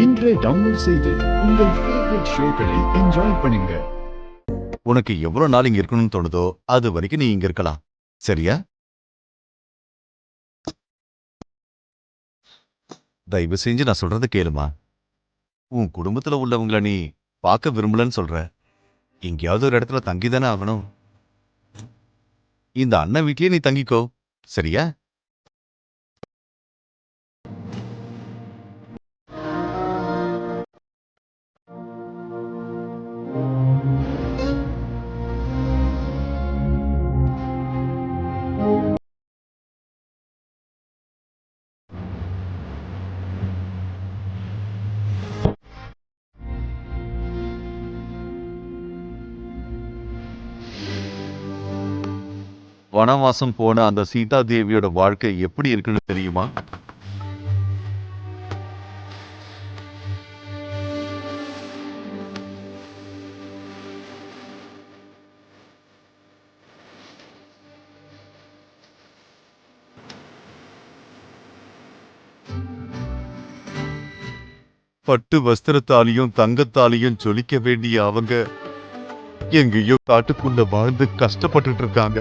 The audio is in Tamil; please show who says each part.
Speaker 1: இன்றே டவுன்லோட் செய்து உங்கள் ஃபேவரட் ஷோக்களை என்ஜாய் பண்ணுங்க.
Speaker 2: உனக்கு எவ்வளவு நாள் இங்க இருக்கணும்னு தோணுதோ அது வரைக்கும் நீ இங்க இருக்கலாம். சரியா? தயவு செஞ்சு நான் சொல்றத கேளுமா. உன் குடும்பத்துல உள்ளவங்கள நீ பார்க்க விரும்பலன்னு சொல்ற. எங்கேயாவது ஒரு இடத்துல தங்கிதானே ஆகணும். இந்த அண்ணன் வீட்லயே நீ தங்கிக்கோ. சரியா? வனவாசம் போன அந்த சீதா தேவியோட வாழ்க்கை எப்படி இருக்குன்னு தெரியுமா? பட்டு வஸ்திரத்தாலையும் தங்கத்தாலையும் ஜொலிக்க வேண்டிய அவங்க எங்கேயோ காட்டுக்குள்ள வாழ்ந்து கஷ்டப்பட்டுட்டு இருக்காங்க.